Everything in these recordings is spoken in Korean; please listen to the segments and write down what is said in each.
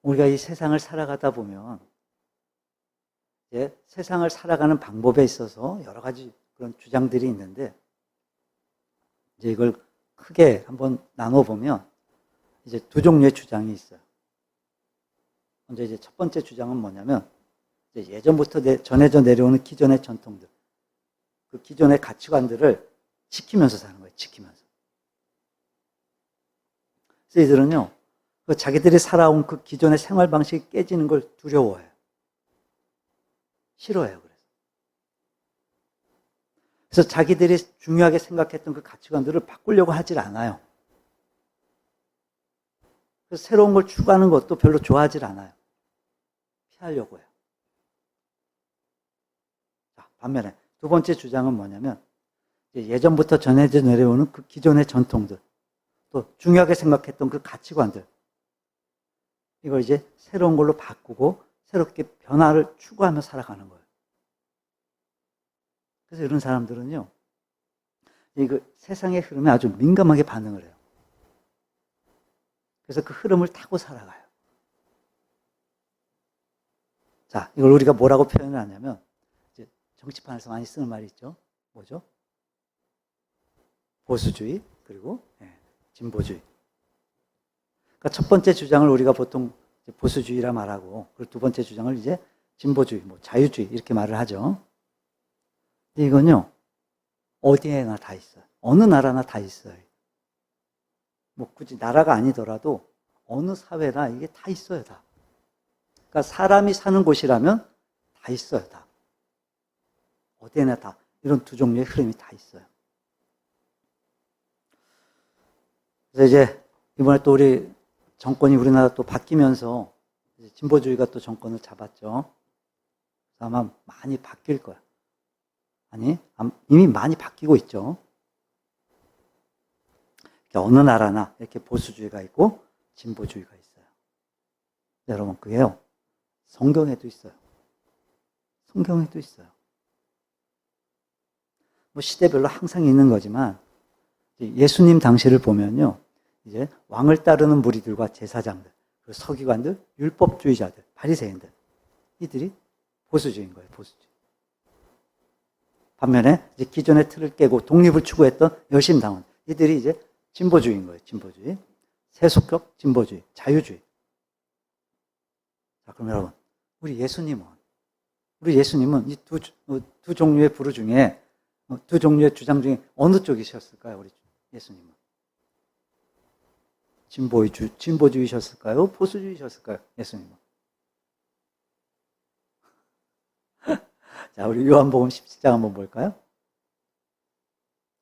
우리가 이 세상을 살아가다 보면 세상을 살아가는 방법에 있어서 여러 가지 그런 주장들이 있는데 이제 이걸 크게 한번 나눠보면 이제 두 종류의 주장이 있어요. 먼저 이제 첫 번째 주장은 뭐냐면 이제 예전부터 전해져 내려오는 기존의 전통들, 그 기존의 가치관들을 지키면서 사는 거예요. 지키면서. 그래서 이들은요, 그 자기들이 살아온 그 기존의 생활 방식이 깨지는 걸 두려워해요. 싫어해요. 그래서 자기들이 중요하게 생각했던 그 가치관들을 바꾸려고 하질 않아요. 그래서 새로운 걸 추구하는 것도 별로 좋아하질 않아요. 피하려고 해요. 자, 반면에 두 번째 주장은 뭐냐면 예전부터 전해져 내려오는 그 기존의 전통들, 또 중요하게 생각했던 그 가치관들, 이걸 이제 새로운 걸로 바꾸고 새롭게 변화를 추구하며 살아가는 거예요. 그래서 이런 사람들은요, 그 세상의 흐름에 아주 민감하게 반응을 해요. 그래서 그 흐름을 타고 살아가요. 자, 이걸 우리가 뭐라고 표현을 하냐면, 이제 정치판에서 많이 쓰는 말이 있죠. 뭐죠? 보수주의, 그리고 진보주의. 그러니까 첫 번째 주장을 우리가 보통 보수주의라 말하고, 그리고 두 번째 주장을 이제 진보주의, 뭐 자유주의 이렇게 말을 하죠. 근데 이건요, 어디에나 다 있어요. 어느 나라나 다 있어요. 뭐 굳이 나라가 아니더라도 어느 사회나 이게 다 있어요, 다. 그러니까 사람이 사는 곳이라면 다 있어요, 다. 어디에나 다. 이런 두 종류의 흐름이 다 있어요. 그래서 이제 이번에 또 우리 정권이 우리나라 또 바뀌면서 진보주의가 또 정권을 잡았죠. 아마 많이 바뀔 거야. 아니, 이미 많이 바뀌고 있죠. 어느 나라나 이렇게 보수주의가 있고 진보주의가 있어요. 여러분, 그게요, 성경에도 있어요. 성경에도 있어요. 뭐 시대별로 항상 있는 거지만 예수님 당시를 보면요, 이제 왕을 따르는 무리들과 제사장들, 그리고 서기관들, 율법주의자들, 바리새인들, 이들이 보수주의인 거예요. 보수주의. 반면에 이제 기존의 틀을 깨고 독립을 추구했던 열심당원, 이들이 이제 진보주의인 거예요. 진보주의. 세속적 진보주의, 자유주의. 자, 그럼 여러분, 우리 예수님은 이 두 종류의 부류 중에, 두 종류의 주장 중에 어느 쪽이셨을까요? 우리 예수님은. 진보주의셨을까요? 보수주의셨을까요? 예수님은. 자, 우리 요한복음 17장 한번 볼까요?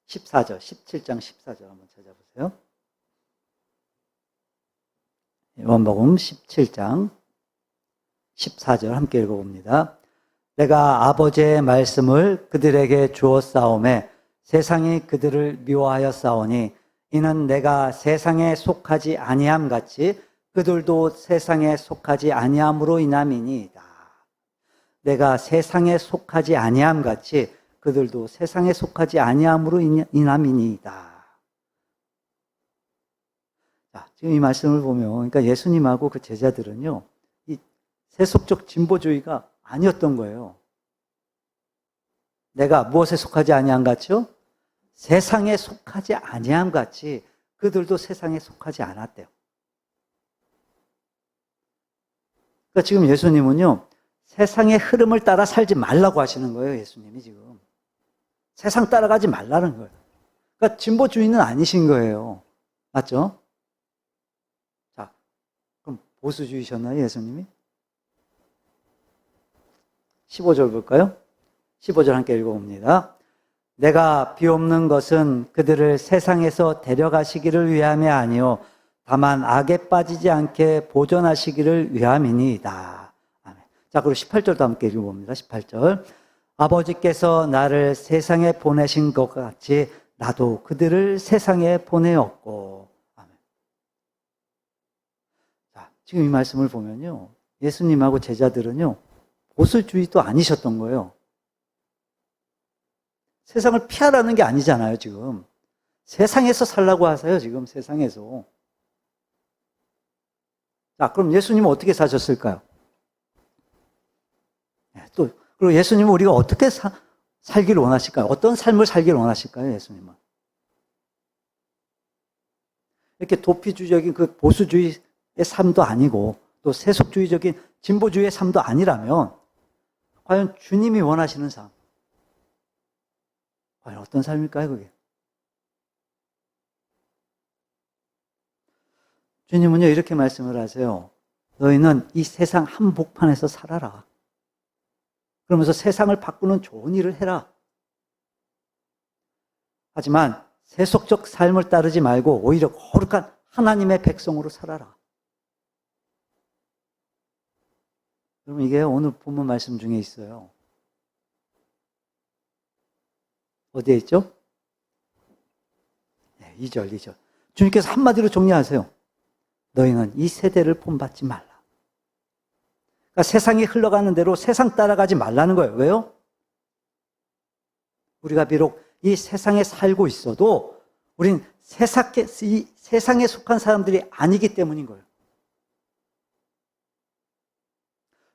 14절, 17장 14절 한번 찾아보세요. 요한복음 17장 14절 함께 읽어봅니다. 내가 아버지의 말씀을 그들에게 주었사오매 세상이 그들을 미워하였사오니 이는 내가 세상에 속하지 아니함 같이 그들도 세상에 속하지 아니함으로 인함이니이다. 내가 세상에 속하지 아니함 같이 그들도 세상에 속하지 아니함으로 인함이니이다. 자, 지금 이 말씀을 보면, 그러니까 예수님하고 그 제자들은요, 이 세속적 진보주의가 아니었던 거예요. 내가 무엇에 속하지 아니함 같이요? 세상에 속하지 아니함 같이 그들도 세상에 속하지 않았대요. 그러니까 지금 예수님은요, 세상의 흐름을 따라 살지 말라고 하시는 거예요, 예수님이 지금. 세상 따라가지 말라는 거예요. 그러니까 진보주의는 아니신 거예요. 맞죠? 자, 그럼 보수주의셨나요, 예수님이? 15절 볼까요? 15절 함께 읽어봅니다. 내가 비옵는 것은 그들을 세상에서 데려가시기를 위함이 아니요 다만 악에 빠지지 않게 보존하시기를 위함이니이다. 아멘. 자, 그리고 18절도 함께 읽어봅니다. 18절. 아버지께서 나를 세상에 보내신 것 같이 나도 그들을 세상에 보내었고. 아멘. 자, 지금 이 말씀을 보면요, 예수님하고 제자들은요, 보수주의도 아니셨던 거예요. 세상을 피하라는 게 아니잖아요, 지금. 세상에서 살라고 하세요, 지금 세상에서. 자, 그럼 예수님은 어떻게 사셨을까요? 그리고 예수님은 우리가 어떻게 살기를 원하실까요? 어떤 삶을 살기를 원하실까요, 예수님은? 이렇게 도피주의적인 그 보수주의의 삶도 아니고 또 세속주의적인 진보주의의 삶도 아니라면 과연 주님이 원하시는 삶, 과연 어떤 삶일까요, 그게? 주님은요, 이렇게 말씀을 하세요. 너희는 이 세상 한복판에서 살아라. 그러면서 세상을 바꾸는 좋은 일을 해라. 하지만 세속적 삶을 따르지 말고 오히려 거룩한 하나님의 백성으로 살아라. 여러분, 이게 오늘 본문 말씀 중에 있어요. 어디에 있죠? 네, 2절. 주님께서 한마디로 정리하세요. 너희는 이 세대를 본받지 말라. 그러니까 세상이 흘러가는 대로 세상 따라가지 말라는 거예요. 왜요? 우리가 비록 이 세상에 살고 있어도 우린 이 세상에 속한 사람들이 아니기 때문인 거예요.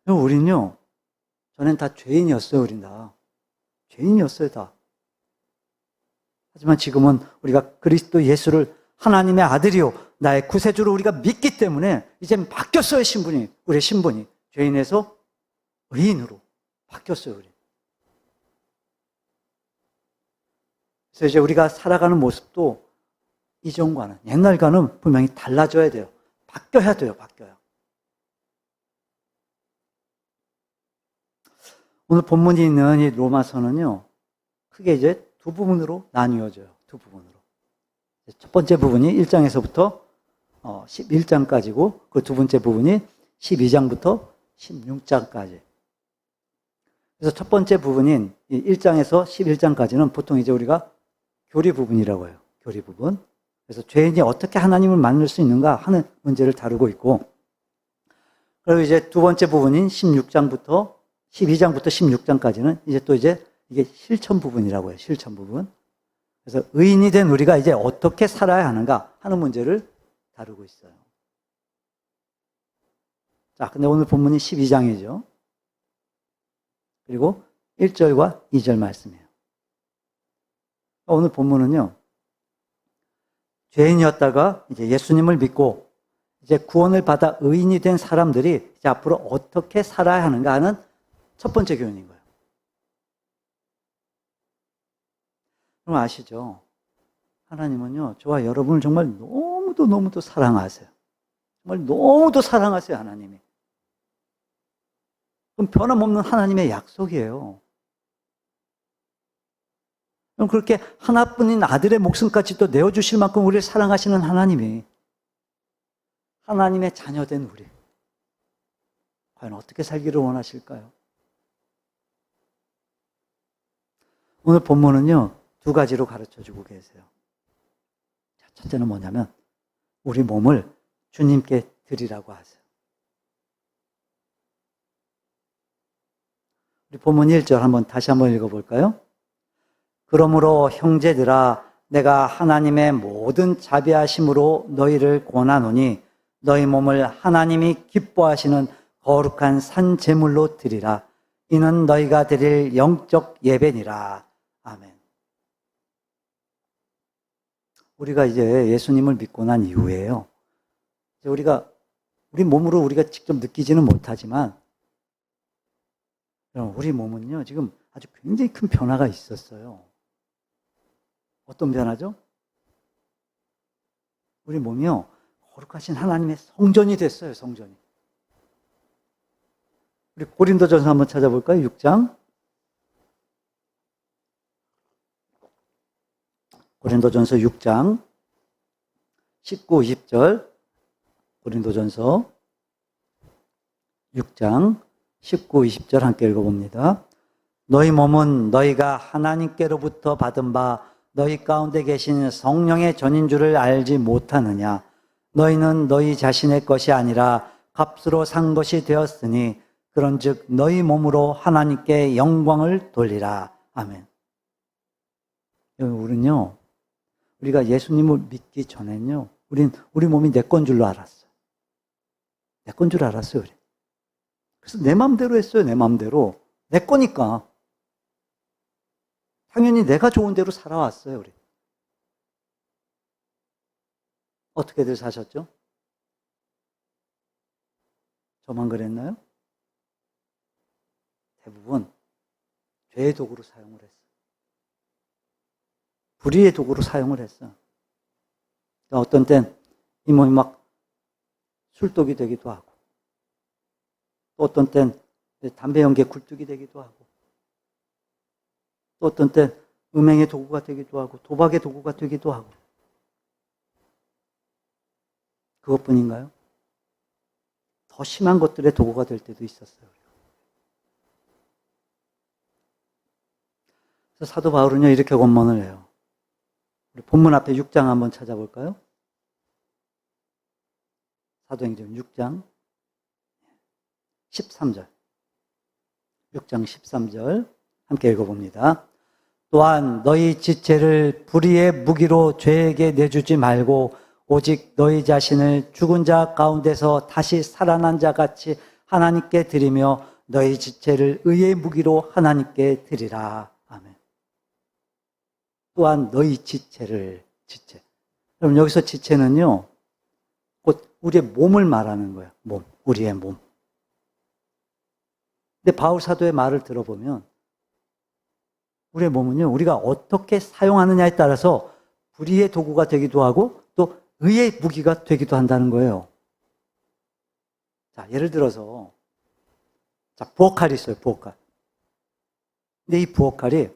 우린요, 전엔 다 죄인이었어요, 우린 다. 죄인이었어요, 다. 하지만 지금은 우리가 그리스도 예수를 하나님의 아들이요, 나의 구세주로 우리가 믿기 때문에 이제 바뀌었어요, 신분이. 우리의 신분이. 죄인에서 의인으로 바뀌었어요, 우리. 그래서 이제 우리가 살아가는 모습도 이전과는, 옛날과는 분명히 달라져야 돼요. 바뀌어야 돼요, 바뀌어요. 오늘 본문이 있는 이 로마서는요, 크게 이제 두 부분으로 나뉘어져요. 두 부분으로. 첫 번째 부분이 1장에서부터 11장까지고, 그 두 번째 부분이 12장부터 16장까지. 그래서 첫 번째 부분인 1장에서 11장까지는 보통 이제 우리가 교리 부분이라고 해요. 교리 부분. 그래서 죄인이 어떻게 하나님을 만날 수 있는가 하는 문제를 다루고 있고, 그리고 이제 두 번째 부분인 12장부터 16장까지는 이제 또 이제 이게 실천 부분이라고 해요. 실천 부분. 그래서 의인이 된 우리가 이제 어떻게 살아야 하는가 하는 문제를 다루고 있어요. 자, 근데 오늘 본문이 12장이죠. 그리고 1절과 2절 말씀이에요. 오늘 본문은요, 죄인이었다가 이제 예수님을 믿고 이제 구원을 받아 의인이 된 사람들이 이제 앞으로 어떻게 살아야 하는가 하는 첫 번째 교훈인 거예요. 그럼 아시죠? 하나님은요, 저와 여러분을 정말 너무도 사랑하세요. 정말 너무도 사랑하세요, 하나님이. 그럼 변함없는 하나님의 약속이에요. 그럼 그렇게 하나뿐인 아들의 목숨까지도 내어주실 만큼 우리를 사랑하시는 하나님이 하나님의 자녀된 우리, 과연 어떻게 살기를 원하실까요? 오늘 본문은요, 두 가지로 가르쳐주고 계세요. 첫째는 뭐냐면 우리 몸을 주님께 드리라고 하세요. 우리 본문 1절 다시 한번 읽어볼까요? 그러므로 형제들아, 내가 하나님의 모든 자비하심으로 너희를 권하노니 너희 몸을 하나님이 기뻐하시는 거룩한 산 제물로 드리라. 이는 너희가 드릴 영적 예배니라. 아멘. 우리가 이제 예수님을 믿고 난 이후에요, 이제 우리 몸으로 우리가 직접 느끼지는 못하지만 우리 몸은요, 지금 아주 굉장히 큰 변화가 있었어요. 어떤 변화죠? 우리 몸이요, 거룩하신 하나님의 성전이 됐어요, 성전이. 우리 고린도전서 한번 찾아볼까요? 6장. 고린도전서 6장 19, 20절. 고린도전서 6장 19, 20절 함께 읽어봅니다. 너희 몸은 너희가 하나님께로부터 받은 바 너희 가운데 계신 성령의 전인 줄을 알지 못하느냐. 너희는 너희 자신의 것이 아니라 값으로 산 것이 되었으니 그런즉 너희 몸으로 하나님께 영광을 돌리라. 아멘. 우리는요, 우리가 예수님을 믿기 전에는요, 우리 몸이 내 건 줄로 알았어요. 내 건 줄 알았어요. 그래. 그래서 내 마음대로 했어요. 내 마음대로. 내 거니까. 당연히 내가 좋은 대로 살아왔어요. 그래. 어떻게들 사셨죠? 저만 그랬나요? 대부분 죄의 도구로 사용을 했어요. 불의의 도구로 사용을 했어요. 어떤 땐 이 몸이 막 술독이 되기도 하고, 또 어떤 땐 담배 연기에 굴뚝이 되기도 하고, 또 어떤 땐 음행의 도구가 되기도 하고, 도박의 도구가 되기도 하고. 그것뿐인가요? 더 심한 것들의 도구가 될 때도 있었어요. 그래서 사도 바울은요, 이렇게 권면을 해요. 우리 본문 앞에 6장 한번 찾아볼까요? 사도행전 6장 13절. 6장 13절 함께 읽어봅니다. 또한 너희 지체를 불의의 무기로 죄에게 내주지 말고 오직 너희 자신을 죽은 자 가운데서 다시 살아난 자 같이 하나님께 드리며 너희 지체를 의의 무기로 하나님께 드리라. 아멘. 또한 너희 지체를, 지체. 그럼 여기서 지체는요, 곧 우리의 몸을 말하는 거예요. 몸, 우리의 몸. 근데 바울 사도의 말을 들어보면 우리의 몸은요, 우리가 어떻게 사용하느냐에 따라서 불의의 도구가 되기도 하고 또 의의 무기가 되기도 한다는 거예요. 자, 예를 들어서 부엌칼이 있어요. 부엌칼. 근데 이 부엌칼이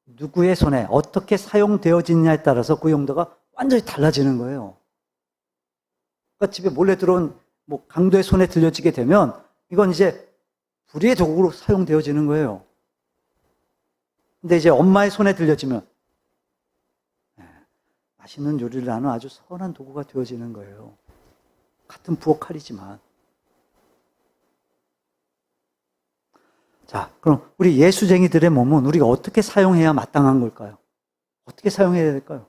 누구의 손에 어떻게 사용되어지느냐에 따라서 그 용도가 완전히 달라지는 거예요. 그러니까 집에 몰래 들어온 강도의 손에 들려지게 되면 이건 이제 불의의 도구로 사용되어지는 거예요. 근데 이제 엄마의 손에 들려지면 맛있는 요리를 하는 아주 선한 도구가 되어지는 거예요. 같은 부엌칼이지만. 자, 그럼 우리 예수쟁이들의 몸은 우리가 어떻게 사용해야 마땅한 걸까요? 어떻게 사용해야 될까요?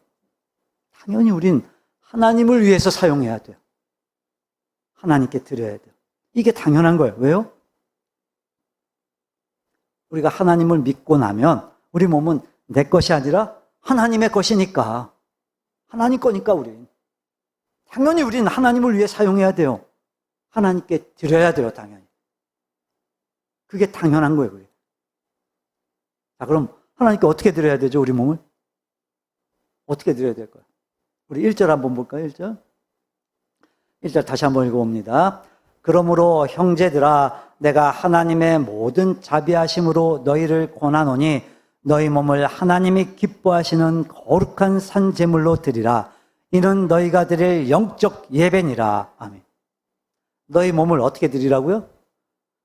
당연히 우린 하나님을 위해서 사용해야 돼요. 하나님께 드려야 돼요. 이게 당연한 거예요. 왜요? 우리가 하나님을 믿고 나면 우리 몸은 내 것이 아니라 하나님의 것이니까. 하나님 거니까 우린. 당연히 우리는 하나님을 위해 사용해야 돼요. 하나님께 드려야 돼요, 당연히. 그게 당연한 거예요, 그게. 자, 그럼 하나님께 어떻게 드려야 되죠, 우리 몸을? 어떻게 드려야 될까요? 우리 1절 한번 볼까요, 1절? 1절 다시 한번 읽어봅니다. 그러므로 형제들아, 내가 하나님의 모든 자비하심으로 너희를 권하노니 너희 몸을 하나님이 기뻐하시는 거룩한 산제물로 드리라. 이는 너희가 드릴 영적 예배니라. 아멘. 너희 몸을 어떻게 드리라고요?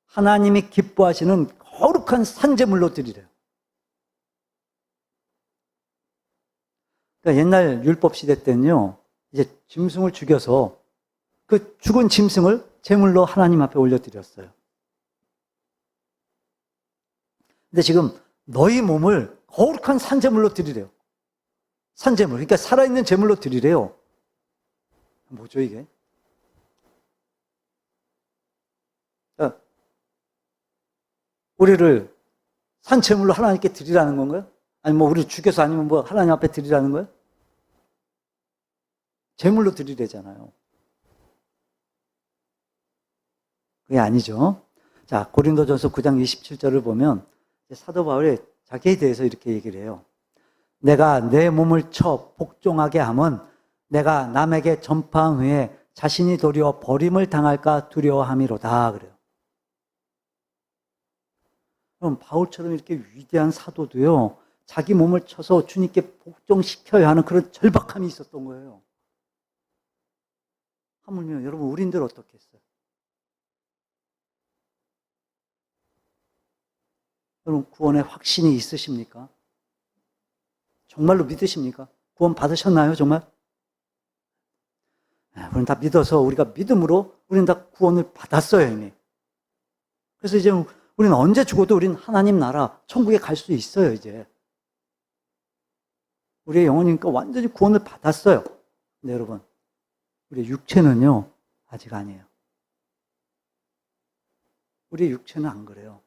하나님이 기뻐하시는 거룩한 산제물로 드리래요. 그러니까 옛날 율법 시대 때는요, 이제 짐승을 죽여서 그 죽은 짐승을 제물로 하나님 앞에 올려드렸어요. 근데 지금 너희 몸을 거룩한 산제물로 드리래요. 산제물, 그러니까 살아있는 제물로 드리래요. 뭐죠 이게? 우리를 산제물로 하나님께 드리라는 건가요? 아니 우리 죽여서 아니면 하나님 앞에 드리라는 거예요? 제물로 드리래잖아요. 그게 아니죠. 자, 고린도전서 9장 27절을 보면 사도 바울이 자기에 대해서 이렇게 얘기를 해요. 내가 내 몸을 쳐 복종하게 함은 내가 남에게 전파한 후에 자신이 도리어 버림을 당할까 두려워함이로다. 그래요. 그럼 바울처럼 이렇게 위대한 사도도요, 자기 몸을 쳐서 주님께 복종시켜야 하는 그런 절박함이 있었던 거예요. 하물며 여러분, 우린들 어떻게 했어요? 여러분, 구원의 확신이 있으십니까? 정말로 믿으십니까? 구원 받으셨나요, 정말? 우리는 다 믿어서, 우리가 믿음으로 우리는 다 구원을 받았어요, 이미. 그래서 이제 우리는 언제 죽어도 우리는 하나님 나라, 천국에 갈 수 있어요, 이제. 우리의 영혼이니까 완전히 구원을 받았어요. 근데 여러분, 우리의 육체는요, 아직 아니에요. 우리의 육체는 안 그래요.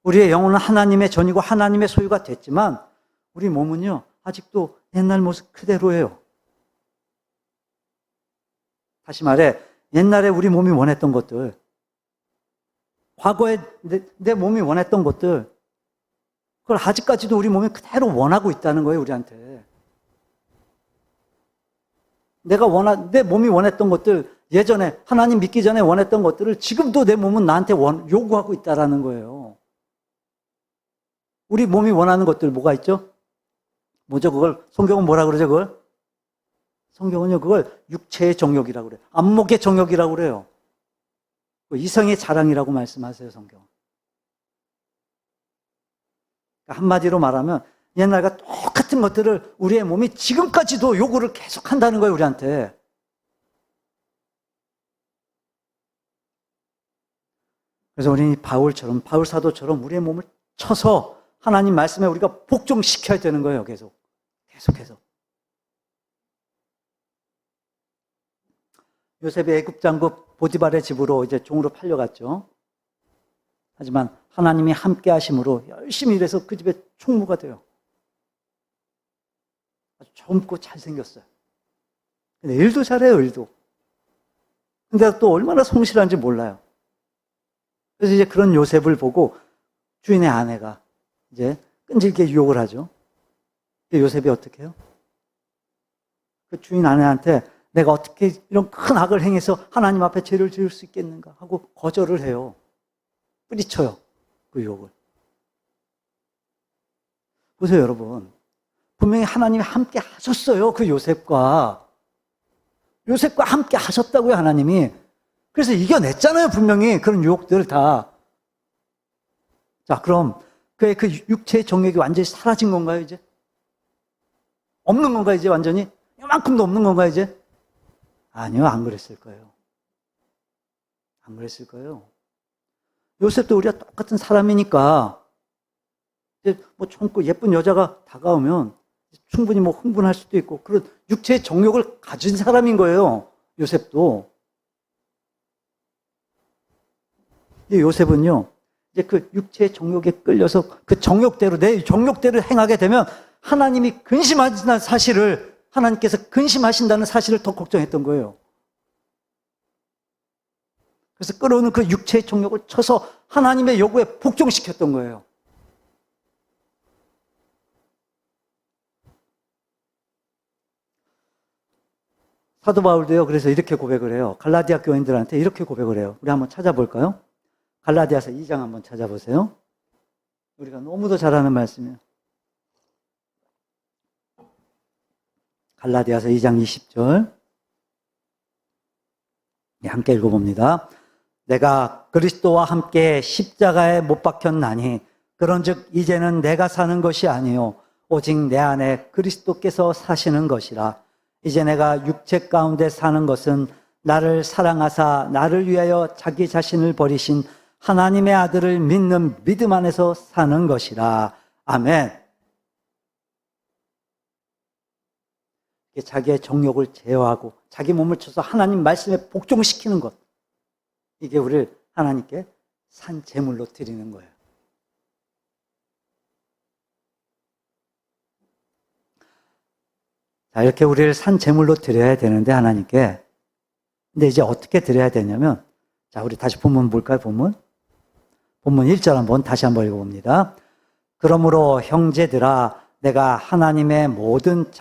우리의 영혼은 하나님의 전이고 하나님의 소유가 됐지만 우리 몸은요, 아직도 옛날 모습 그대로예요. 다시 말해, 옛날에 우리 몸이 원했던 것들, 과거에 내 몸이 원했던 것들, 그걸 아직까지도 우리 몸이 그대로 원하고 있다는 거예요, 우리한테. 내 몸이 원했던 것들, 예전에, 하나님 믿기 전에 원했던 것들을 지금도 내 몸은 나한테 요구하고 있다는 거예요. 우리 몸이 원하는 것들 뭐가 있죠? 뭐죠, 그걸? 성경은 뭐라 그러죠, 그걸? 성경은요, 그걸 육체의 정욕이라고 그래요. 안목의 정욕이라고 그래요. 이성의 자랑이라고 말씀하세요, 성경. 한마디로 말하면 옛날과 똑같은 것들을 우리의 몸이 지금까지도 요구를 계속 한다는 거예요, 우리한테. 그래서 우리 바울 사도처럼 우리의 몸을 쳐서 하나님 말씀에 우리가 복종시켜야 되는 거예요, 계속해서. 요셉이 애굽 장국 보디발의 집으로 이제 종으로 팔려갔죠. 하지만 하나님이 함께 하심으로 열심히 일해서 그 집에 총무가 돼요. 아주 젊고 잘생겼어요. 근데 일도 잘해요, 일도. 근데 또 얼마나 성실한지 몰라요. 그래서 이제 그런 요셉을 보고 주인의 아내가 이제 끈질기게 유혹을 하죠. 요셉이 어떻게 해요? 그 주인 아내한테 내가 어떻게 이런 큰 악을 행해서 하나님 앞에 죄를 지을 수 있겠는가 하고 거절을 해요. 뿌리쳐요, 그 유혹을. 보세요, 여러분. 분명히 하나님이 함께 하셨어요, 그 요셉과 함께 하셨다고요, 하나님이. 그래서 이겨냈잖아요, 분명히. 그런 유혹들 다. 자, 그럼 그의 그 육체의 정욕이 완전히 사라진 건가요, 이제? 없는 건가요, 이제 완전히? 이만큼도 없는 건가요, 이제? 아니요, 안 그랬을 거예요. 안 그랬을 거예요. 요셉도 우리가 똑같은 사람이니까, 이제 뭐 젊고 예쁜 여자가 다가오면 충분히 뭐 흥분할 수도 있고, 그런 육체의 정욕을 가진 사람인 거예요, 요셉도. 요셉은요, 이제 그 육체의 정욕에 끌려서 그 정욕대로, 내 정욕대로 행하게 되면 하나님이 근심하신다는 사실을, 하나님께서 근심하신다는 사실을 더 걱정했던 거예요. 그래서 끌어오는 그 육체의 정욕을 쳐서 하나님의 요구에 복종시켰던 거예요. 사도 바울도요, 그래서 이렇게 고백을 해요. 갈라디아 교인들한테 이렇게 고백을 해요. 우리 한번 찾아볼까요? 갈라디아서 2장 한번 찾아보세요. 우리가 너무도 잘 아는 말씀이에요. 갈라디아서 2장 20절. 함께 읽어봅니다. 내가 그리스도와 함께 십자가에 못 박혔나니 그런즉 이제는 내가 사는 것이 아니요 오직 내 안에 그리스도께서 사시는 것이라. 이제 내가 육체 가운데 사는 것은 나를 사랑하사 나를 위하여 자기 자신을 버리신 하나님의 아들을 믿는 믿음 안에서 사는 것이라. 아멘. 자기의 정욕을 제어하고 자기 몸을 쳐서 하나님 말씀에 복종시키는 것, 이게 우리를 하나님께 산 제물로 드리는 거예요. 자, 이렇게 우리를 산 제물로 드려야 되는데 하나님께. 근데 이제 어떻게 드려야 되냐면, 자, 우리 다시 본문 볼까요? 본문 1절 한번 다시 한번 읽어봅니다. 그러므로 형제들아, 내가 하나님의 모든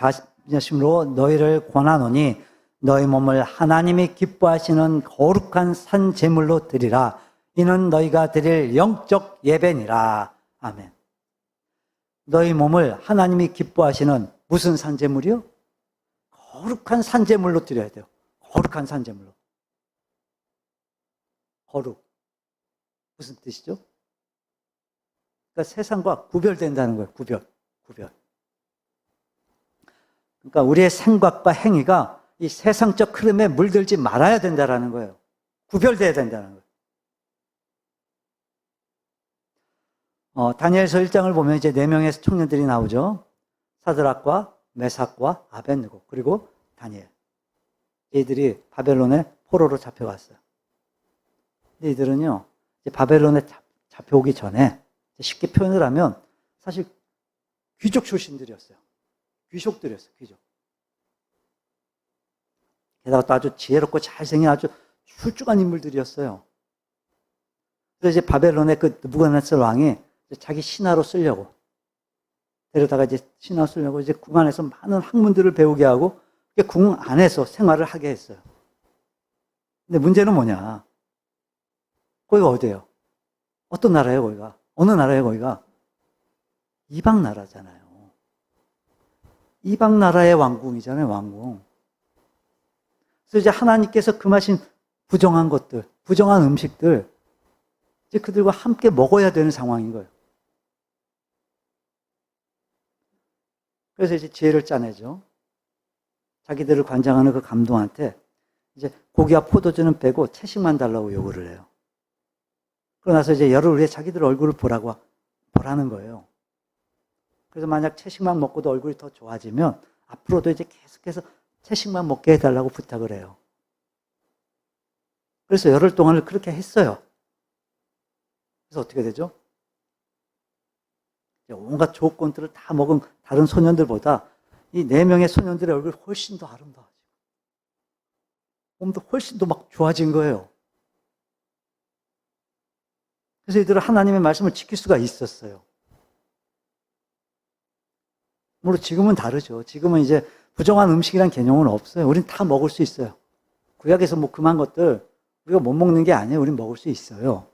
자신으로 너희를 권하노니 너희 몸을 하나님이 기뻐하시는 거룩한 산 제물로 드리라. 이는 너희가 드릴 영적 예배니라. 아멘. 너희 몸을 하나님이 기뻐하시는 무슨 산 제물이요? 거룩한 산 제물로 드려야 돼요. 거룩한 산 제물로. 거룩. 무슨 뜻이죠? 그러니까 세상과 구별된다는 거예요. 구별. 그러니까 우리의 생각과 행위가 이 세상적 흐름에 물들지 말아야 된다는 거예요. 구별돼야 된다는 거예요. 다니엘서 1장을 보면 이제 4명의 청년들이 나오죠. 사드락과 메삭과 아벳느고, 그리고 다니엘. 이들이 바벨론에 포로로 잡혀갔어요. 근데 이들은요, 이제 바벨론에 잡혀오기 전에 쉽게 표현을 하면 사실 귀족 출신들이었어요. 귀족들이었어요, 귀족. 게다가 또 아주 지혜롭고 잘생긴 아주 훌륭한 인물들이었어요. 그래서 이제 바벨론의 그 느부갓네살 왕이 자기 신하로 쓰려고 데려다가 이제 신하로 쓰려고 이제 궁 안에서 많은 학문들을 배우게 하고 궁 안에서 생활을 하게 했어요. 근데 문제는 뭐냐? 거기가 어디예요? 어떤 나라예요, 거기가? 어느 나라예요, 거기가? 이방 나라잖아요. 이방 나라의 왕궁이잖아요, 왕궁. 그래서 이제 하나님께서 금하신 부정한 것들, 부정한 음식들, 이제 그들과 함께 먹어야 되는 상황인 거예요. 그래서 이제 지혜를 짜내죠. 자기들을 관장하는 그 감독한테 이제 고기와 포도주는 빼고 채식만 달라고 요구를 해요. 그러고 나서 이제 열흘 후에 자기들 얼굴을 보라는 거예요. 그래서 만약 채식만 먹고도 얼굴이 더 좋아지면 앞으로도 이제 계속해서 채식만 먹게 해달라고 부탁을 해요. 그래서 열흘 동안을 그렇게 했어요. 그래서 어떻게 되죠? 온갖 조건들을 다 먹은 다른 소년들보다 이 4명의 소년들의 얼굴이 훨씬 더 아름다워지고 몸도 훨씬 더 막 좋아진 거예요. 그래서 이들은 하나님의 말씀을 지킬 수가 있었어요. 물론 지금은 다르죠. 지금은 이제 부정한 음식이란 개념은 없어요. 우린 다 먹을 수 있어요. 구약에서 뭐 금한 것들 우리가 못 먹는 게 아니에요. 우린 먹을 수 있어요.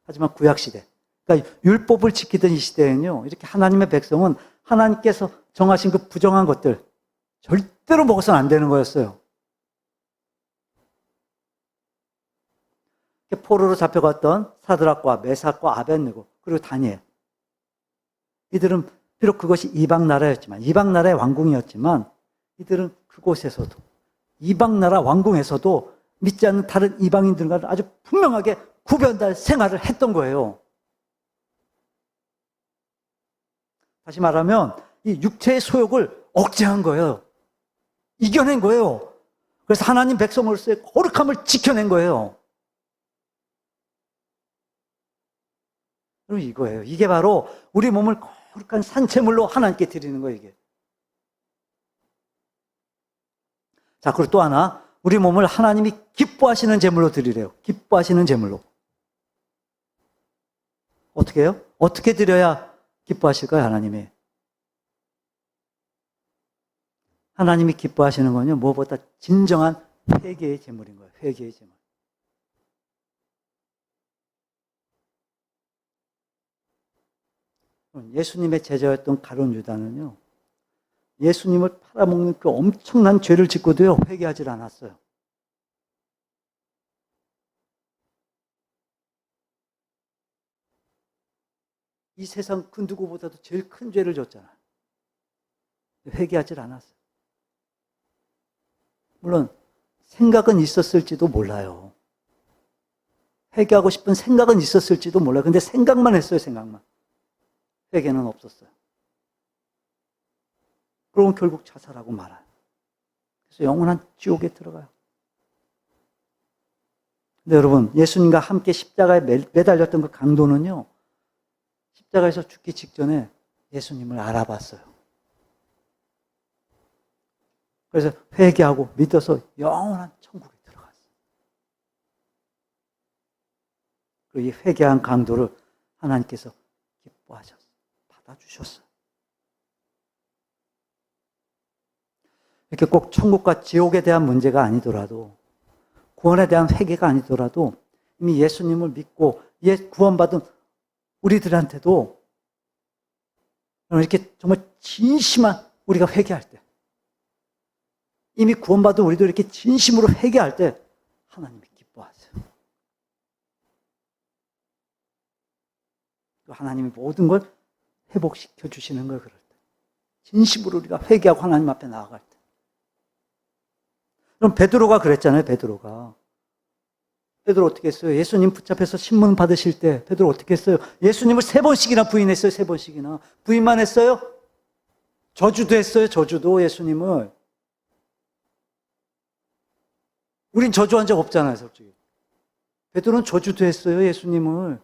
하지만 구약시대, 그러니까 율법을 지키던 이 시대에는요, 이렇게 하나님의 백성은 하나님께서 정하신 그 부정한 것들 절대로 먹어서는 안 되는 거였어요. 포로로 잡혀갔던 사드락과 메삭과 아벳느고 그리고 다니엘, 이들은 비록 그것이 이방 나라였지만, 이방 나라의 왕궁이었지만 이들은 그곳에서도, 이방 나라 왕궁에서도 믿지 않는 다른 이방인들과 아주 분명하게 구별될 생활을 했던 거예요. 다시 말하면 이 육체의 소욕을 억제한 거예요. 이겨낸 거예요. 그래서 하나님 백성으로서의 거룩함을 지켜낸 거예요. 그럼 이거예요. 이게 바로 우리 몸을 거룩한 산채물로 하나님께 드리는 거예요, 이게. 자, 그리고 또 하나, 우리 몸을 하나님이 기뻐하시는 제물로 드리래요. 기뻐하시는 제물로. 어떻게 해요? 어떻게 드려야 기뻐하실까요, 하나님이? 하나님이 기뻐하시는 건요, 무엇보다 진정한 회개의 제물인 거예요. 회개의 제물. 예수님의 제자였던 가룟 유다는요, 예수님을 팔아먹는 그 엄청난 죄를 짓고도요, 회개하지 않았어요. 이 세상 그 누구보다도 제일 큰 죄를 졌잖아요. 회개하지 않았어요. 물론 생각은 있었을지도 몰라요. 회개하고 싶은 생각은 있었을지도 몰라요. 근데 생각만 했어요, 생각만. 회개는 없었어요. 그러면 결국 자살하고 말아요. 그래서 영원한 지옥에 들어가요. 근데 여러분, 예수님과 함께 십자가에 매달렸던 그 강도는요, 십자가에서 죽기 직전에 예수님을 알아봤어요. 그래서 회개하고 믿어서 영원한 천국에 들어갔어요. 그리고 이 회개한 강도를 하나님께서 기뻐하셨어요. 받아주셨어요. 이렇게 꼭 천국과 지옥에 대한 문제가 아니더라도, 구원에 대한 회개가 아니더라도 이미 예수님을 믿고 구원받은 우리들한테도 이렇게 정말 진심한 우리가 회개할 때, 이미 구원받은 우리도 이렇게 진심으로 회개할 때 하나님이 기뻐하세요. 하나님이 모든 걸 회복시켜 주시는 걸 그럴 때, 진심으로 우리가 회개하고 하나님 앞에 나아갈 때. 그럼 베드로가 그랬잖아요. 베드로 어떻게 했어요? 예수님 붙잡혀서 신문 받으실 때 베드로 어떻게 했어요? 예수님을 3번씩이나 부인했어요. 3번씩이나. 부인만 했어요? 저주도 했어요. 저주도 예수님을. 우린 저주한 적 없잖아요, 솔직히. 베드로는 저주도 했어요, 예수님을.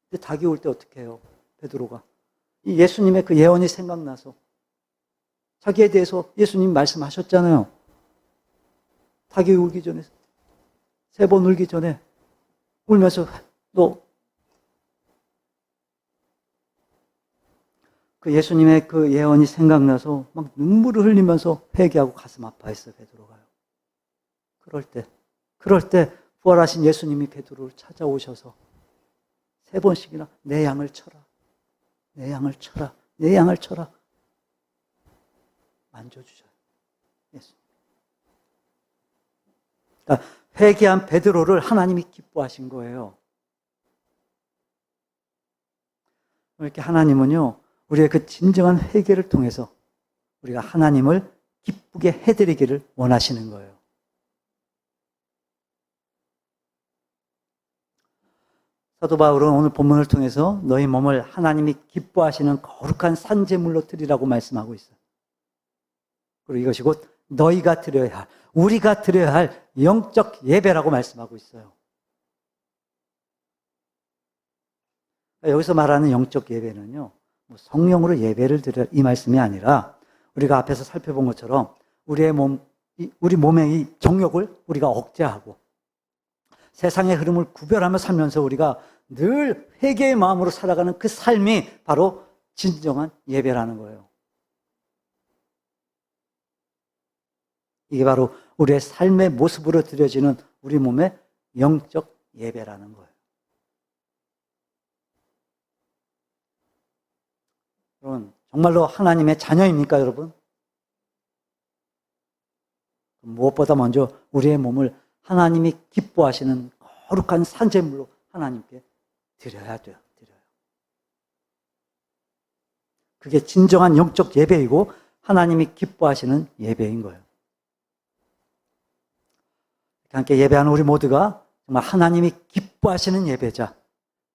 근데 닭이 올 때 어떻게 해요? 베드로가. 이 예수님의 그 예언이 생각나서 자기에 대해서 예수님 말씀하셨잖아요. 닭이 울기 전에, 3번 울기 전에 울면서 너 그 예수님의 그 예언이 생각나서 막 눈물을 흘리면서 회개하고 가슴 아파했어요, 베드로가요. 그럴 때 부활하신 예수님이 베드로를 찾아오셔서 3번씩이나 내 양을 쳐라. 내 양을 쳐라. 내 양을 쳐라. 만져주셔요. 예수님. 그러니까 회개한 베드로를 하나님이 기뻐하신 거예요. 이렇게 하나님은요, 우리의 그 진정한 회개를 통해서 우리가 하나님을 기쁘게 해드리기를 원하시는 거예요. 사도 바울은 오늘 본문을 통해서 너희 몸을 하나님이 기뻐하시는 거룩한 산제물로 드리라고 말씀하고 있어요. 그리고 이것이 곧 너희가 드려야 할, 우리가 드려야 할 영적 예배라고 말씀하고 있어요. 여기서 말하는 영적 예배는요, 성령으로 예배를 드려 이 말씀이 아니라 우리가 앞에서 살펴본 것처럼 우리 몸의 이 정욕을 우리가 억제하고 세상의 흐름을 구별하며 살면서 우리가 늘 회개의 마음으로 살아가는 그 삶이 바로 진정한 예배라는 거예요. 이게 바로 우리의 삶의 모습으로 드려지는 우리 몸의 영적 예배라는 거예요. 여러분, 정말로 하나님의 자녀입니까, 여러분? 무엇보다 먼저 우리의 몸을 하나님이 기뻐하시는 거룩한 산제물로 하나님께 드려야 돼요. 그게 진정한 영적 예배이고 하나님이 기뻐하시는 예배인 거예요. 함께 예배하는 우리 모두가 정말 하나님이 기뻐하시는 예배자,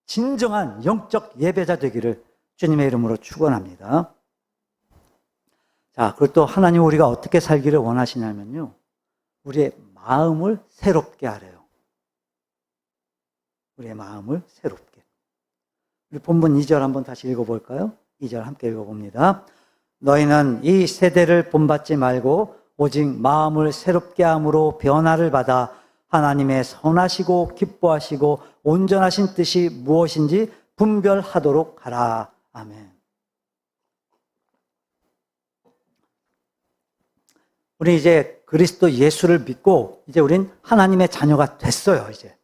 진정한 영적 예배자 되기를 주님의 이름으로 축원합니다. 자, 그리고 또 하나님 우리가 어떻게 살기를 원하시냐면요, 우리의 마음을 새롭게 하래요. 우리의 마음을 새롭게. 우리 본문 2절 한번 다시 읽어볼까요? 2절 함께 읽어봅니다. 너희는 이 세대를 본받지 말고 오직 마음을 새롭게 함으로 변화를 받아 하나님의 선하시고 기뻐하시고 온전하신 뜻이 무엇인지 분별하도록 하라. 아멘. 우리 이제 그리스도 예수를 믿고 이제 우린 하나님의 자녀가 됐어요, 이제.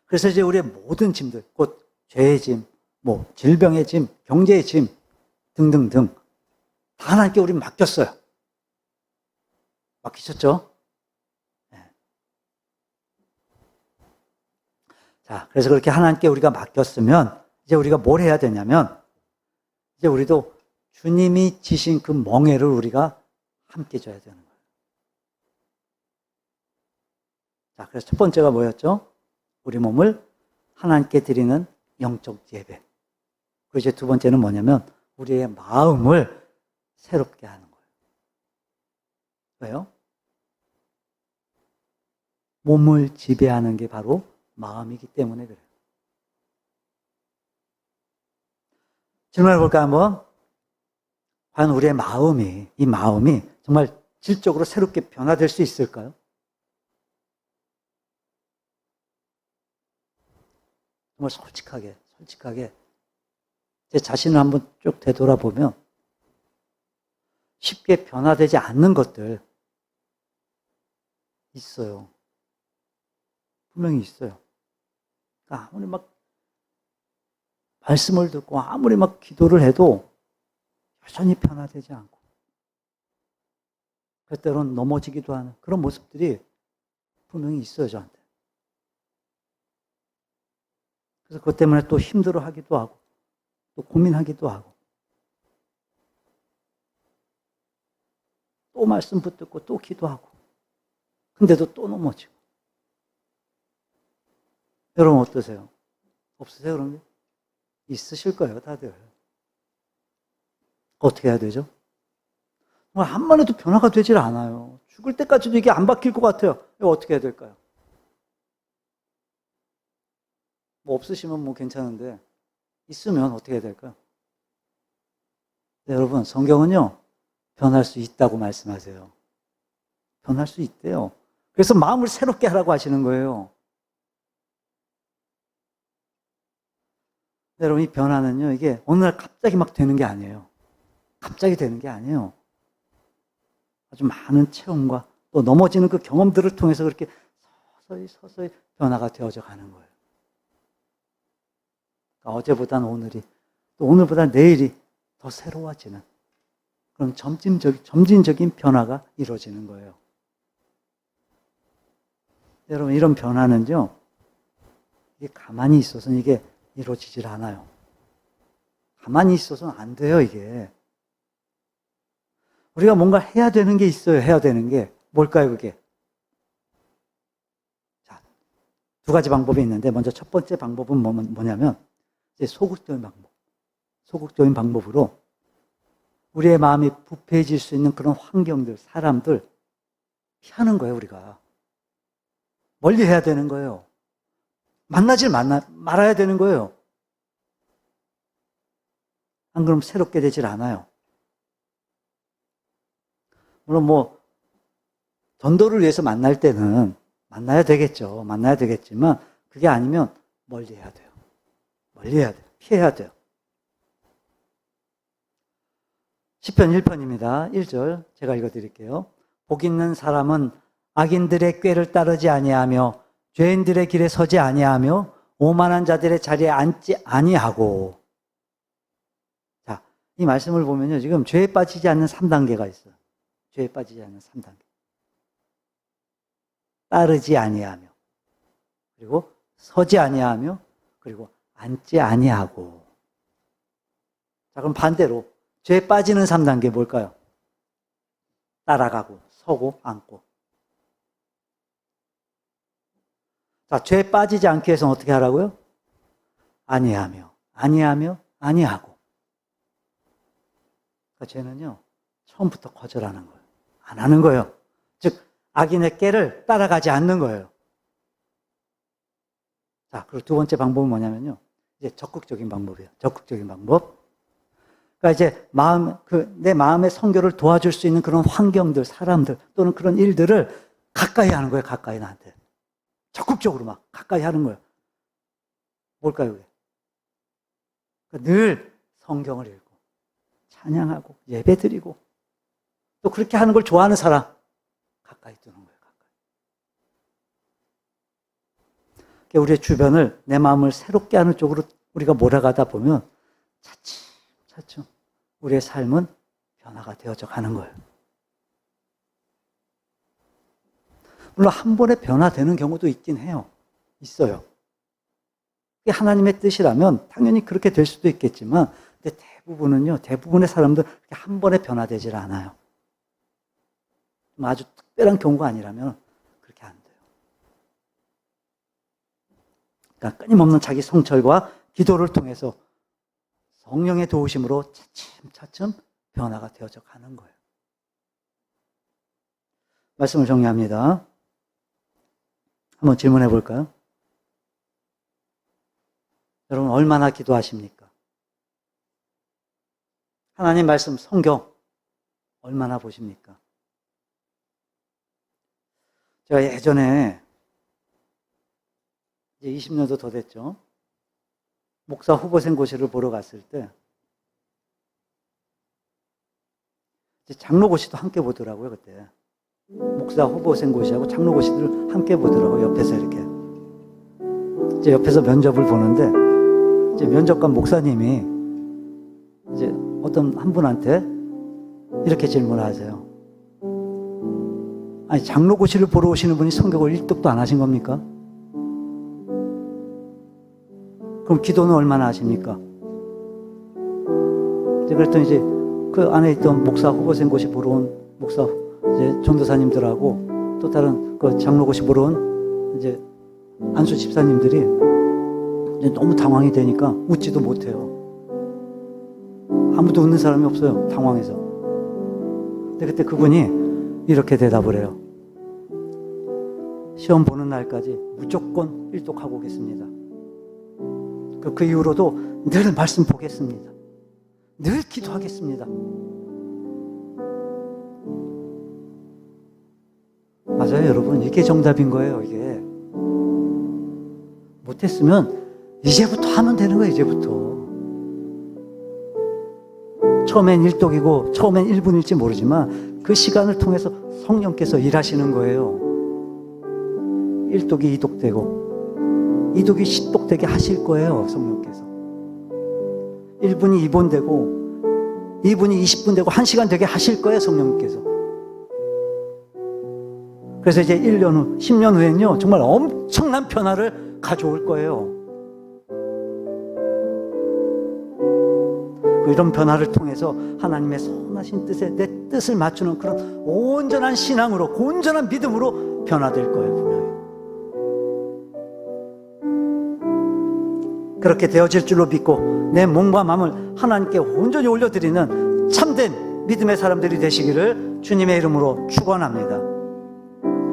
그래서 이제 우리의 모든 짐들, 곧 죄의 짐, 질병의 짐, 경제의 짐 등등등 다 하나님께 우리 맡겼어요. 맡기셨죠? 네. 자, 그래서 그렇게 하나님께 우리가 맡겼으면 이제 우리가 뭘 해야 되냐면 이제 우리도 주님이 지신 그 멍에를 우리가 함께 져야 되는 거예요. 자, 그래서 첫 번째가 뭐였죠? 우리 몸을 하나님께 드리는 영적 예배. 그리고 이제 두 번째는 뭐냐면 우리의 마음을 새롭게 하는 거예요. 왜요? 몸을 지배하는 게 바로 마음이기 때문에 그래요. 질문해 볼까요, 한번? 과연 우리의 이 마음이 정말 질적으로 새롭게 변화될 수 있을까요? 정말 솔직하게 제 자신을 한번 쭉 되돌아보면 쉽게 변화되지 않는 것들 있어요. 분명히 있어요. 그러니까 아무리 막 말씀을 듣고 아무리 막 기도를 해도 여전히 변화되지 않고 때로는 넘어지기도 하는 그런 모습들이 분명히 있어요, 저한테. 그래서 그것 때문에 또 힘들어하기도 하고 또 고민하기도 하고 또 말씀 붙들고 또 기도하고 근데도 또 넘어지고. 여러분 어떠세요? 없으세요, 그런 게? 있으실 거예요, 다들. 어떻게 해야 되죠? 한 번에도 변화가 되질 않아요. 죽을 때까지도 이게 안 바뀔 것 같아요. 이거 어떻게 해야 될까요? 뭐 없으시면 뭐 괜찮은데 있으면 어떻게 해야 될까요? 네, 여러분, 성경은요, 변할 수 있다고 말씀하세요. 변할 수 있대요. 그래서 마음을 새롭게 하라고 하시는 거예요. 네, 여러분, 이 변화는요, 이게 어느 날 갑자기 막 되는 게 아니에요. 갑자기 되는 게 아니에요. 아주 많은 체험과 또 넘어지는 그 경험들을 통해서 그렇게 서서히 변화가 되어져 가는 거예요. 그러니까 어제보다는 오늘이, 또 오늘보다 내일이 더 새로워지는 그런 점진적인 변화가 이루어지는 거예요. 여러분, 이런 변화는요, 이게 가만히 있어서는 이게 이루어지질 않아요. 가만히 있어서는 안 돼요, 이게. 우리가 뭔가 해야 되는 게 있어요, 해야 되는 게. 뭘까요, 그게? 자, 두 가지 방법이 있는데, 먼저 첫 번째 방법은 뭐냐면, 이제 소극적인 방법. 소극적인 방법으로 우리의 마음이 부패해질 수 있는 그런 환경들, 사람들 피하는 거예요, 우리가. 멀리 해야 되는 거예요. 말아야 되는 거예요. 안 그러면 새롭게 되질 않아요. 물론 뭐 전도를 위해서 만날 때는 만나야 되겠죠. 만나야 되겠지만 그게 아니면 멀리 해야 돼요. 멀리 해야 돼요. 피해야 돼요. 시편 1편입니다. 1절 제가 읽어드릴게요. 복 있는 사람은 악인들의 꾀를 따르지 아니하며 죄인들의 길에 서지 아니하며 오만한 자들의 자리에 앉지 아니하고. 자, 이 말씀을 보면요, 지금 죄에 빠지지 않는 3단계가 있어요. 죄에 빠지지 않는 3단계. 따르지 아니하며, 그리고 서지 아니하며, 그리고 앉지 아니하고. 자, 그럼 반대로 죄에 빠지는 3단계 뭘까요? 따라가고, 서고, 앉고. 자, 죄에 빠지지 않기 위해서는 어떻게 하라고요? 아니하며, 아니하며, 아니하고. 그러니까 죄는요, 처음부터 거절하는 거예요. 안 하는 거예요. 즉, 악인의 꾀를 따라가지 않는 거예요. 자, 그리고 두 번째 방법은 뭐냐면요, 이제 적극적인 방법이에요. 적극적인 방법. 그러니까 이제 내 마음의 성결을 도와줄 수 있는 그런 환경들, 사람들, 또는 그런 일들을 가까이 하는 거예요, 가까이 나한테. 적극적으로 막 가까이 하는 거예요. 뭘까요, 그게? 그러니까 늘 성경을 읽고, 찬양하고, 예배드리고, 또 그렇게 하는 걸 좋아하는 사람, 가까이 두는 거예요, 가까이. 그러니까 우리의 주변을, 내 마음을 새롭게 하는 쪽으로 우리가 몰아가다 보면, 차츰 우리의 삶은 변화가 되어져 가는 거예요. 물론 한 번에 변화되는 경우도 있긴 해요. 있어요. 그게 하나님의 뜻이라면 당연히 그렇게 될 수도 있겠지만, 근데 대부분의 사람들 그렇게 한 번에 변화되질 않아요. 아주 특별한 경우가 아니라면 그렇게 안 돼요. 그러니까 끊임없는 자기 성찰과 기도를 통해서 성령의 도우심으로 차츰 변화가 되어져 가는 거예요. 말씀을 정리합니다. 한번 질문해 볼까요? 여러분, 얼마나 기도하십니까? 하나님 말씀, 성경, 얼마나 보십니까? 제가 예전에, 이제 20년도 더 됐죠. 목사 후보생고시를 보러 갔을 때, 이제 장로고시도 함께 보더라고요, 그때. 목사 후보생고시하고 장로고시들을 함께 보더라고요, 옆에서 이렇게. 이제 옆에서 면접을 보는데, 이제 면접관 목사님이 이제 어떤 한 분한테 이렇게 질문을 하세요. 아니, 장로고시를 보러 오시는 분이 성경을 1독도 안 하신 겁니까? 그럼 기도는 얼마나 하십니까? 이제 그랬더니 이제 그 안에 있던 목사 후보생고시 보러 온 목사 이제 전도사님들하고 또 다른 그 장로고시 보러 온 이제 안수 집사님들이 이제 너무 당황이 되니까 웃지도 못해요. 아무도 웃는 사람이 없어요, 당황해서. 근데 그때 그분이 이렇게 대답을 해요. 시험 보는 날까지 무조건 일독하고 오겠습니다. 그 이후로도 늘 말씀 보겠습니다. 늘 기도하겠습니다. 맞아요, 여러분. 이게 정답인 거예요, 이게. 못했으면 이제부터 하면 되는 거예요, 이제부터. 처음엔 일독이고 처음엔 1분일지 모르지만 그 시간을 통해서 성령께서 일하시는 거예요. 일독이 이독되고 이독이 십독되게 하실 거예요, 성령께서. 1분이 2분 되고 2분이 20분 되고 1시간 되게 하실 거예요, 성령께서. 그래서 이제 1년 후, 10년 후에는요, 정말 엄청난 변화를 가져올 거예요. 이런 변화를 통해서 하나님의 선하신 뜻에 내 뜻을 맞추는 그런 온전한 신앙으로, 온전한 믿음으로 변화될 거예요, 분명히. 그렇게 되어질 줄로 믿고 내 몸과 마음을 하나님께 온전히 올려드리는 참된 믿음의 사람들이 되시기를 주님의 이름으로 축원합니다.